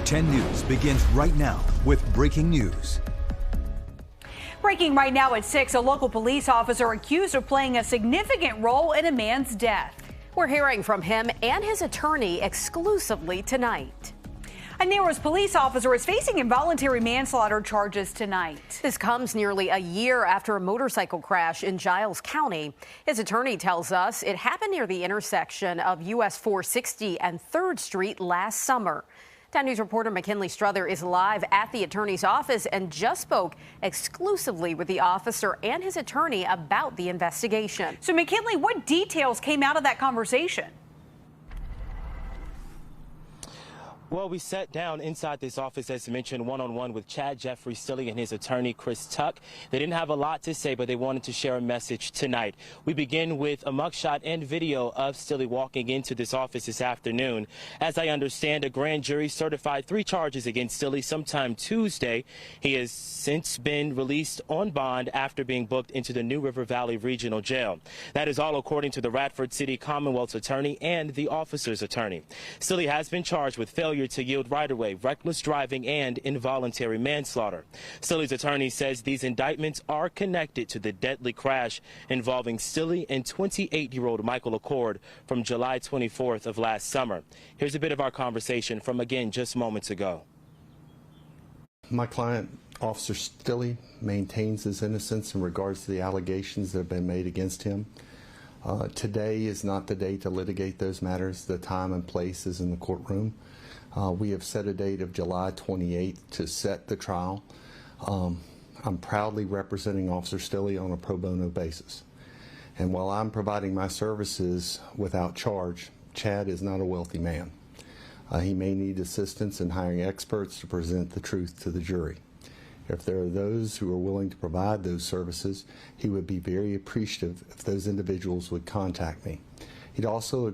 10 News begins right now with breaking news. Breaking right now at 6, a local police officer accused of playing a significant role in a man's death. We're hearing from him and his attorney exclusively tonight. A Narrows police officer is facing involuntary manslaughter charges tonight. This comes nearly a year after a motorcycle crash in Giles County. His attorney tells us it happened near the intersection of US 460 and 3rd Street last summer. 10 News reporter McKinley Struther is live at the attorney's office and just spoke exclusively with the officer and his attorney about the investigation. So, McKinley, what details came out of that conversation? Well, we sat down inside this office, as mentioned, one-on-one with Chad Jeffrey Stilley and his attorney, Chris Tuck. They didn't have a lot to say, but they wanted to share a message tonight. We begin with a mugshot and video of Stilley walking into this office this afternoon. As I understand, a grand jury certified 3 charges against Stilley sometime Tuesday. He has since been released on bond after being booked into the New River Valley Regional Jail. That is all according to the Radford City Commonwealth's attorney and the officer's attorney. Stilley has been charged with failure to yield right-of-way, reckless driving, and involuntary manslaughter. Stilley's attorney says these indictments are connected to the deadly crash involving Stilley and 28-year-old Michael Accord from July 24th of last summer. Here's a bit of our conversation from, again, just moments ago. My client, Officer Stilley, maintains his innocence in regards to the allegations that have been made against him. Today is not the day to litigate those matters. The time and place is in the courtroom. We have set a date of July 28th to set the trial. I'm proudly representing Officer Stilley on a pro bono basis. And while I'm providing my services without charge, Chad is not a wealthy man. He may need assistance in hiring experts to present the truth to the jury. If there are those who are willing to provide those services, he would be very appreciative if those individuals would contact me. He'd also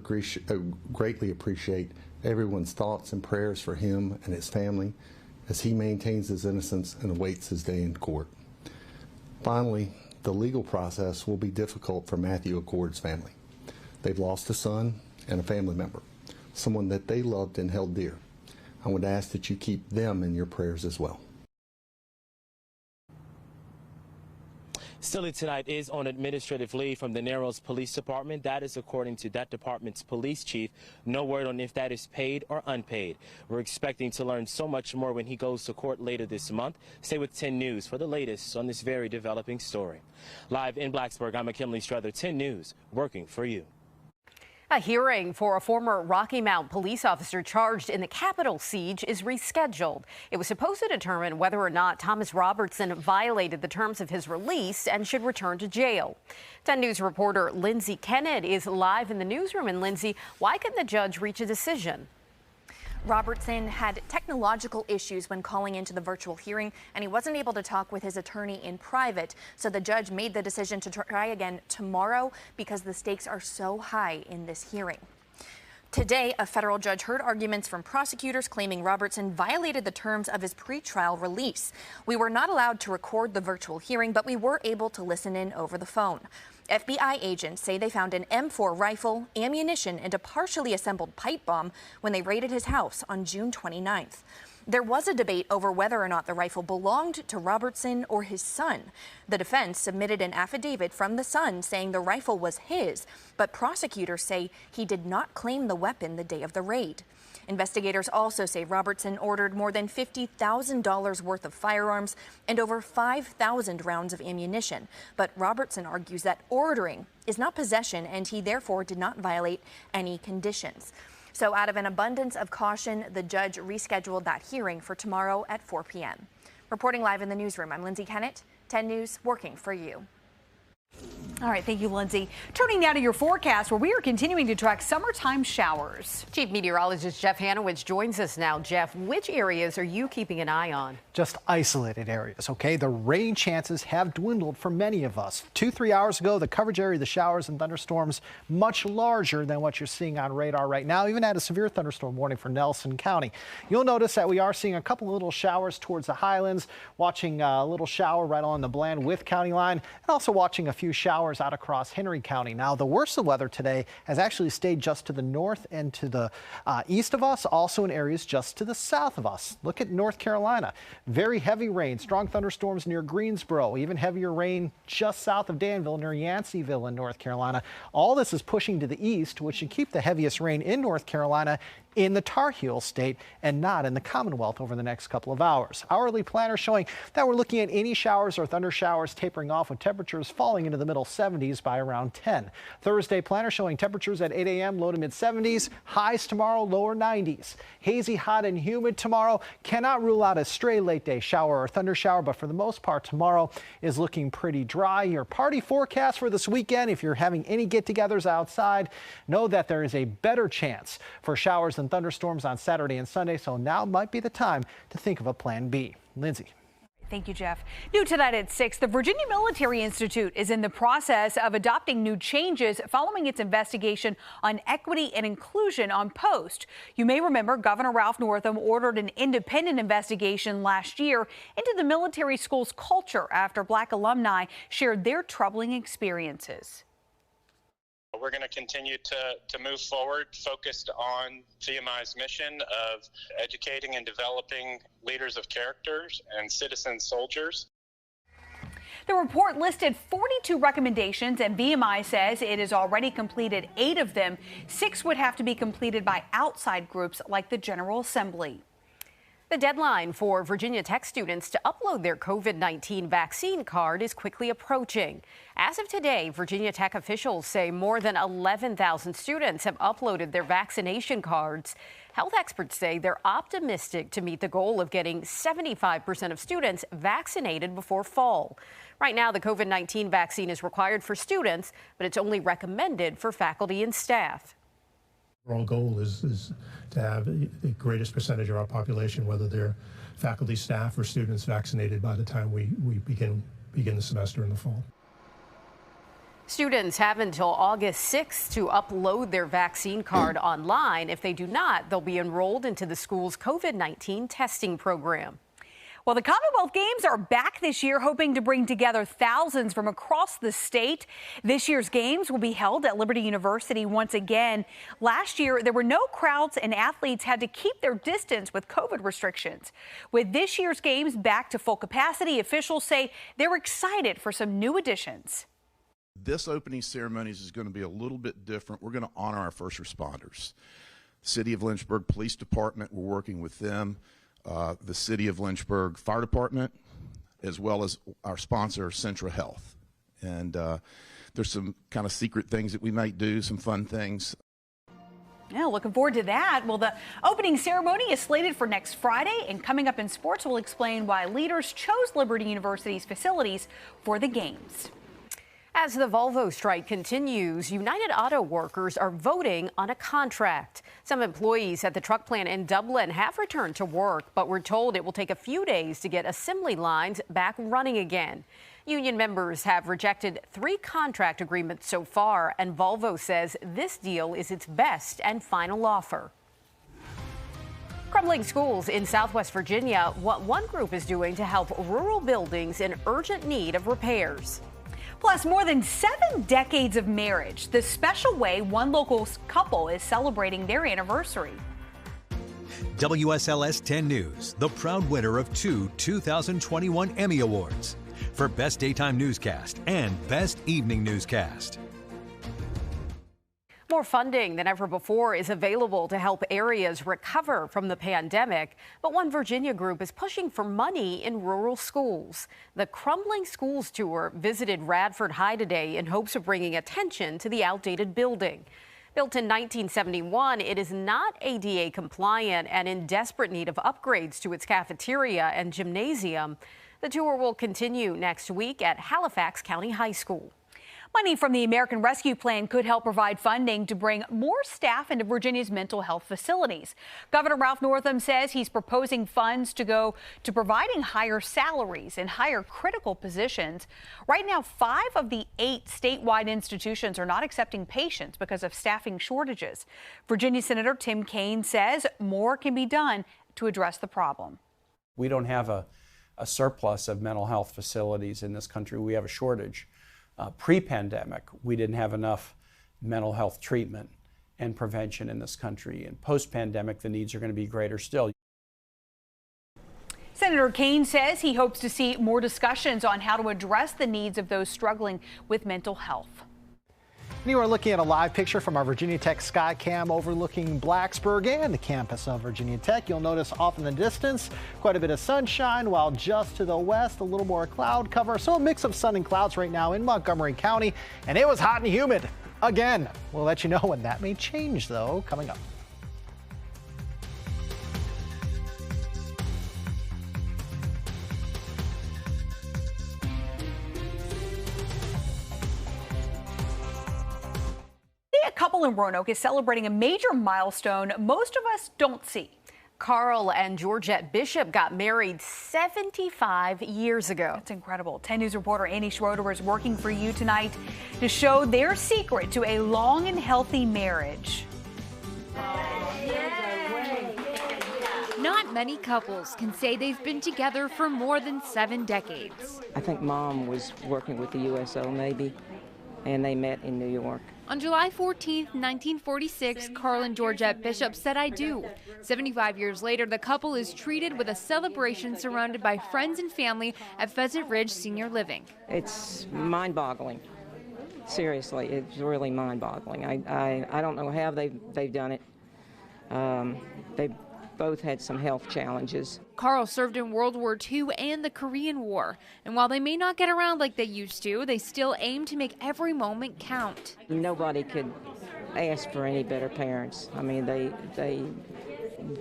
greatly appreciate everyone's thoughts and prayers for him and his family as he maintains his innocence and awaits his day in court. Finally, the legal process will be difficult for Matthew Accord's family. They've lost a son and a family member, someone that they loved and held dear. I would ask that you keep them in your prayers as well. Stilley tonight is on administrative leave from the Narrows Police Department. That is according to that department's police chief. No word on if that is paid or unpaid. We're expecting to learn so much more when he goes to court later this month. Stay with 10 News for the latest on this very developing story. Live in Blacksburg, I'm McKinley Struther, 10 News, working for you. A hearing for a former Rocky Mount police officer charged in the Capitol siege is rescheduled. It was supposed to determine whether or not Thomas Robertson violated the terms of his release and should return to jail. 10 News reporter Lindsay Kennett is live in the newsroom. And Lindsay, why couldn't the judge reach a decision? Robertson had technological issues when calling into the virtual hearing, and he wasn't able to talk with his attorney in private. So the judge made the decision to try again tomorrow because the stakes are so high in this hearing. Today, a federal judge heard arguments from prosecutors claiming Robertson violated the terms of his pretrial release. We were not allowed to record the virtual hearing, but we were able to listen in over the phone. FBI agents say they found an M4 rifle, ammunition, and a partially assembled pipe bomb when they raided his house on June 29th. There was a debate over whether or not the rifle belonged to Robertson or his son. The defense submitted an affidavit from the son saying the rifle was his, but prosecutors say he did not claim the weapon the day of the raid. Investigators also say Robertson ordered more than $50,000 worth of firearms and over 5,000 rounds of ammunition. But Robertson argues that ordering is not possession, and he therefore did not violate any conditions. So out of an abundance of caution, the judge rescheduled that hearing for tomorrow at 4 p.m. Reporting live in the newsroom, I'm Lindsay Kennett, 10 News, working for you. All right, thank you, Lindsay. Turning now to your forecast, where we are continuing to track summertime showers. Chief Meteorologist Jeff Hanowitz joins us now. Jeff, which areas are you keeping an eye on? Just isolated areas, okay? The rain chances have dwindled for many of us. 2-3 hours ago, the coverage area of the showers and thunderstorms much larger than what you're seeing on radar right now. Even had a severe thunderstorm warning for Nelson County. You'll notice that we are seeing a couple of little showers towards the highlands, watching a little shower right on the Bland with county line, and also watching a few showers showers out across Henry County. Now, the worst of the weather today has actually stayed just to the north and to the east of us, also in areas just to the south of us. Look at North Carolina. Very heavy rain, strong thunderstorms near Greensboro, even heavier rain just south of Danville near Yanceyville in North Carolina. All this is pushing to the east, which should keep the heaviest rain in North Carolina in the Tar Heel state and not in the Commonwealth over the next couple of hours. Hourly planner showing that we're looking at any showers or thunder showers tapering off with temperatures falling into the middle 70s by around 10. Thursday planner showing temperatures at 8 a.m. low to mid 70s, highs tomorrow lower 90s. Hazy, hot and humid tomorrow. Cannot rule out a stray late day shower or thunder shower, but for the most part tomorrow is looking pretty dry. Your party forecast for this weekend, if you're having any get-togethers outside, know that there is a better chance for showers and thunderstorms on Saturday and Sunday, so now might be the time to think of a plan B. Lindsay. Thank you, Jeff. New tonight at 6, the Virginia Military Institute is in the process of adopting new changes following its investigation on equity and inclusion on post. You may remember Governor Ralph Northam ordered an independent investigation last year into the military school's culture after Black alumni shared their troubling experiences. We're going to continue to move forward, focused on VMI's mission of educating and developing leaders of characters and citizen soldiers. The report listed 42 recommendations, and VMI says it has already completed 8 of them. 6 would have to be completed by outside groups like the General Assembly. The deadline for Virginia Tech students to upload their COVID-19 vaccine card is quickly approaching. As of today, Virginia Tech officials say more than 11,000 students have uploaded their vaccination cards. Health experts say they're optimistic to meet the goal of getting 75% of students vaccinated before fall. Right now, the COVID-19 vaccine is required for students, but it's only recommended for faculty and staff. Our goal is to have the greatest percentage of our population, whether they're faculty, staff, or students, vaccinated by the time we begin the semester in the fall. Students have until August 6th to upload their vaccine card online. If they do not, they'll be enrolled into the school's COVID-19 testing program. Well, the Commonwealth Games are back this year, hoping to bring together thousands from across the state. This year's games will be held at Liberty University once again. Last year, there were no crowds and athletes had to keep their distance with COVID restrictions. With this year's games back to full capacity, officials say they're excited for some new additions. This opening ceremonies is going to be a little bit different. We're going to honor our first responders. City of Lynchburg Police Department, we're working with them. The City of Lynchburg Fire Department, as well as our sponsor, Central Health. And there's some kind of secret things that we might do, some fun things. Yeah, looking forward to that. Well, the opening ceremony is slated for next Friday, and coming up in sports, we'll explain why leaders chose Liberty University's facilities for the games. As the Volvo strike continues, United Auto workers are voting on a contract. Some employees at the truck plant in Dublin have returned to work, but we're told it will take a few days to get assembly lines back running again. Union members have rejected 3 contract agreements so far, and Volvo says this deal is its best and final offer. Crumbling schools in Southwest Virginia, what one group is doing to help rural buildings in urgent need of repairs. Plus, more than 7 decades of marriage, the special way one local couple is celebrating their anniversary. WSLS 10 News, the proud winner of 2 2021 Emmy Awards for Best Daytime Newscast and Best Evening Newscast. More funding than ever before is available to help areas recover from the pandemic, but one Virginia group is pushing for money in rural schools. The Crumbling Schools Tour visited Radford High today in hopes of bringing attention to the outdated building. Built in 1971, it is not ADA compliant and in desperate need of upgrades to its cafeteria and gymnasium. The tour will continue next week at Halifax County High School. Money from the American Rescue Plan could help provide funding to bring more staff into Virginia's mental health facilities. Governor Ralph Northam says he's proposing funds to go to providing higher salaries and higher critical positions. Right now, 5 of the 8 statewide institutions are not accepting patients because of staffing shortages. Virginia Senator Tim Kaine says more can be done to address the problem. We don't have a surplus of mental health facilities in this country. We have a shortage. Pre-pandemic, we didn't have enough mental health treatment and prevention in this country. And post-pandemic, the needs are going to be greater still. Senator Kaine says he hopes to see more discussions on how to address the needs of those struggling with mental health. You are looking at a live picture from our Virginia Tech Skycam overlooking Blacksburg and the campus of Virginia Tech. You'll notice off in the distance quite a bit of sunshine, while just to the west a little more cloud cover. So a mix of sun and clouds right now in Montgomery County, and it was hot and humid again. We'll let you know when that may change, though, coming up. A couple in Roanoke is celebrating a major milestone most of us don't see. Carl and Georgette Bishop got married 75 years ago. That's incredible. 10 News reporter Annie Schroeder is working for you tonight to show their secret to a long and healthy marriage. Not many couples can say they've been together for more than 7 decades. I think Mom was working with the USO maybe, and they met in New York. On July 14, 1946, Carl and Georgette Bishop said I do. 75 years later, the couple is treated with a celebration surrounded by friends and family at Pheasant Ridge Senior Living. It's mind-boggling. Seriously, it's really mind-boggling. I don't know how they've done it. They've both had some health challenges. Carl served in World War II and the Korean War, and while they may not get around like they used to, they still aim to make every moment count. Nobody could ask for any better parents. I mean, they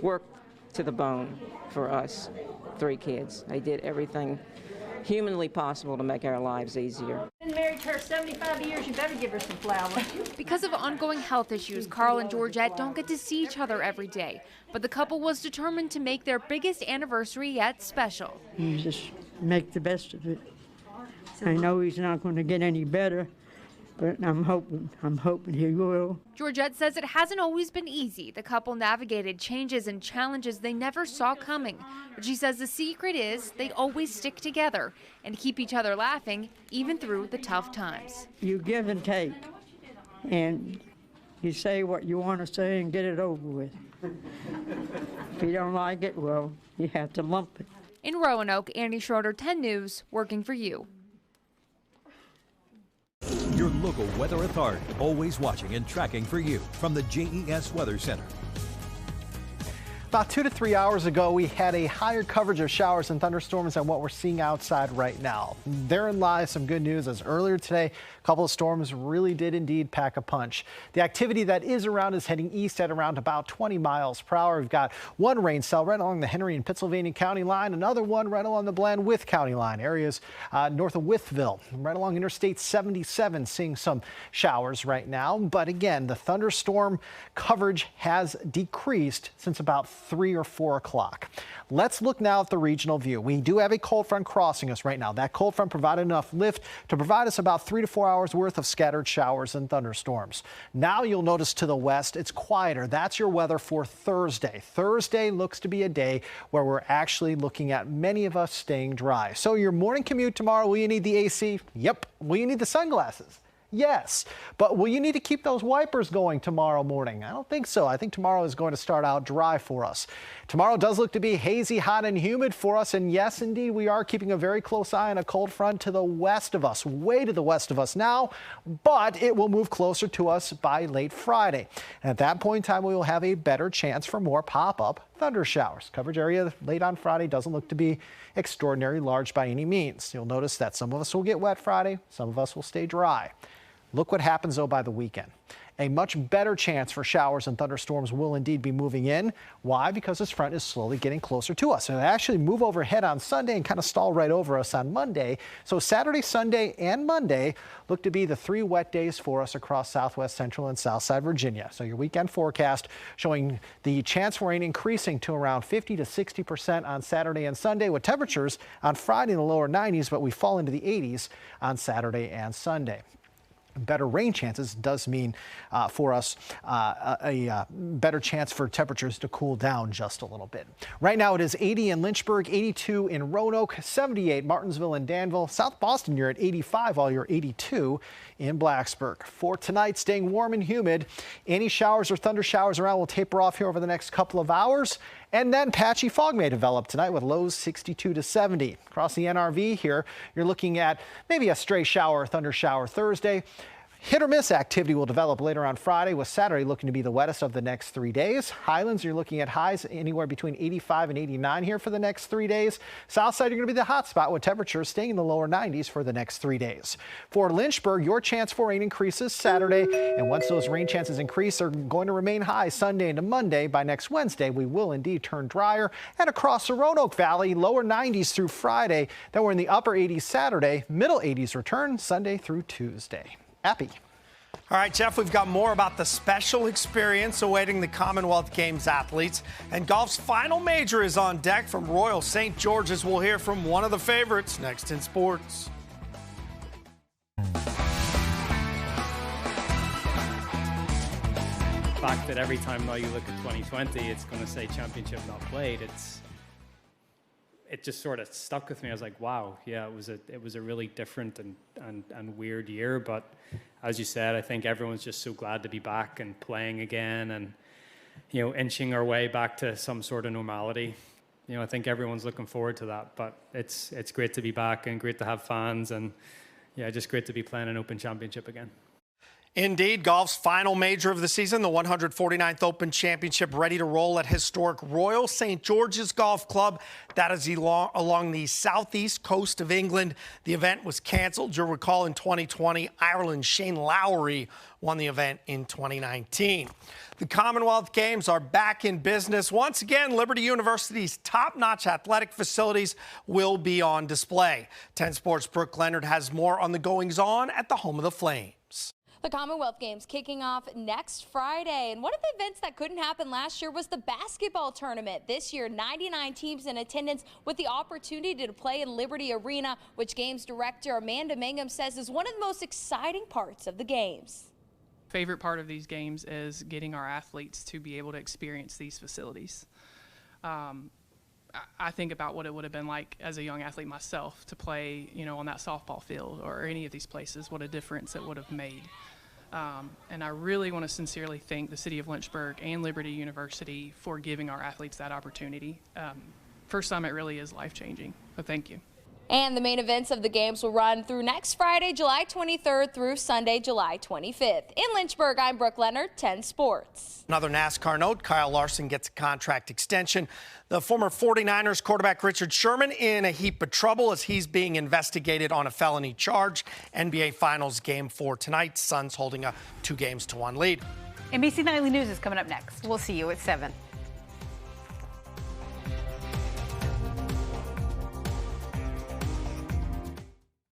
worked to the bone for us 3 kids. They did everything humanly possible to make our lives easier. Been married to her 75 years, you better give her some flowers. Because of ongoing health issues, Carl and Georgette don't get to see each other every day. But the couple was determined to make their biggest anniversary yet special. You just make the best of it. I know he's not going to get any better, but I'm hoping he will. Georgette says it hasn't always been easy. The couple navigated changes and challenges they never saw coming. But she says the secret is they always stick together and keep each other laughing even through the tough times. You give and take, and you say what you want to say and get it over with. If you don't like it, well, you have to lump it. In Roanoke, Annie Schroeder, 10 News, working for you. Your local weather authority, always watching and tracking for you from the JES Weather Center. About 2 to 3 hours ago, we had a higher coverage of showers and thunderstorms than what we're seeing outside right now. Therein lies some good news, as earlier today, a couple of storms really did indeed pack a punch. The activity that is around is heading east at around about 20 miles per hour. We've got one rain cell right along the Henry and Pittsylvania County line, another one right along the Bland-Wythe County line, areas north of Wytheville, right along Interstate 77, seeing some showers right now. But again, the thunderstorm coverage has decreased since about 3 or 4 o'clock. Let's look now at the regional view. We do have a cold front crossing us right now. That cold front provided enough lift to provide us about 3 to 4 hours worth of scattered showers and thunderstorms. Now you'll notice to the west, it's quieter. That's your weather for Thursday. Thursday looks to be a day where we're actually looking at many of us staying dry. So your morning commute tomorrow, will you need the AC? Yep. Will you need the sunglasses? Yes, but will you need to keep those wipers going tomorrow morning? I don't think so. I think tomorrow is going to start out dry for us. Tomorrow does look to be hazy, hot, and humid for us. And yes, indeed, we are keeping a very close eye on a cold front to the west of us, way to the west of us now, but it will move closer to us by late Friday. And at that point in time, we will have a better chance for more pop-up thunder showers. Coverage area late on Friday doesn't look to be extraordinarily large by any means. You'll notice that some of us will get wet Friday, some of us will stay dry. Look what happens, though, by the weekend. A much better chance for showers and thunderstorms will indeed be moving in. Why? Because this front is slowly getting closer to us. And it actually move overhead on Sunday and kind of stall right over us on Monday. So Saturday, Sunday, and Monday look to be the 3 wet days for us across southwest, central, and southside Virginia. So your weekend forecast showing the chance for rain increasing to around 50 to 60% on Saturday and Sunday, with temperatures on Friday in the lower 90s, but we fall into the 80s on Saturday and Sunday. better rain chances does mean for us a better chance for temperatures to cool down just a little bit. Right now it is 80 in Lynchburg, 82 in Roanoke, 78 Martinsville and Danville. South Boston, you're at 85, while you're 82 in Blacksburg. For tonight, staying warm and humid. Any showers or thunder showers around will taper off here over the next couple of hours. And then patchy fog may develop tonight with lows 62 to 70. Across the NRV here, you're looking at maybe a stray shower or thunder shower Thursday. Hit or miss activity will develop later on Friday, with Saturday looking to be the wettest of the next 3 days. Highlands, you're looking at highs anywhere between 85 and 89 here for the next 3 days. Southside, you're going to be the hot spot with temperatures staying in the lower 90s for the next 3 days. For Lynchburg, your chance for rain increases Saturday, and once those rain chances increase, they're going to remain high Sunday into Monday. By next Wednesday, we will indeed turn drier. And across the Roanoke Valley, lower 90s through Friday. Then we're in the upper 80s Saturday, middle 80s return Sunday through Tuesday. Appy. All right, Jeff, we've got more about the special experience awaiting the Commonwealth Games athletes. And golf's final major is on deck from Royal St. George's. We'll hear from one of the favorites next in sports. The fact that every time now you look at 2020, it's going to say championship not played. It just sort of stuck with me. I was like, wow, yeah, it was a really different and weird year. But as you said, I think everyone's just so glad to be back and playing again, and inching our way back to some sort of normality. I think everyone's looking forward to that. But it's great to be back and great to have fans, and yeah, just great to be playing an Open Championship again. Indeed, golf's final major of the season, the 149th Open Championship, ready to roll at historic Royal St. George's Golf Club. That is along the southeast coast of England. The event was canceled. You'll recall in 2020, Ireland's Shane Lowry won the event in 2019. The Commonwealth Games are back in business. Once again, Liberty University's top-notch athletic facilities will be on display. 10 Sports' Brooke Leonard has more on the goings-on at the home of the Flames. The Commonwealth Games kicking off next Friday. And one of the events that couldn't happen last year was the basketball tournament. This year, 99 teams in attendance with the opportunity to play in Liberty Arena, which Games Director Amanda Mangum says is one of the most exciting parts of the Games. Favorite part of these games is getting our athletes to be able to experience these facilities. I think about what it would have been like as a young athlete myself to play, on that softball field or any of these places, what a difference it would have made. And I really want to sincerely thank the City of Lynchburg and Liberty University for giving our athletes that opportunity. First time, it really is life-changing, so thank you. And the main events of the games will run through next Friday, July 23rd through Sunday, July 25th. In Lynchburg, I'm Brooke Leonard, 10 Sports. Another NASCAR note, Kyle Larson gets a contract extension. The former 49ers quarterback Richard Sherman in a heap of trouble as he's being investigated on a felony charge. NBA Finals Game 4 tonight. Suns holding a 2-1 lead. NBC Nightly News is coming up next. We'll see you at 7.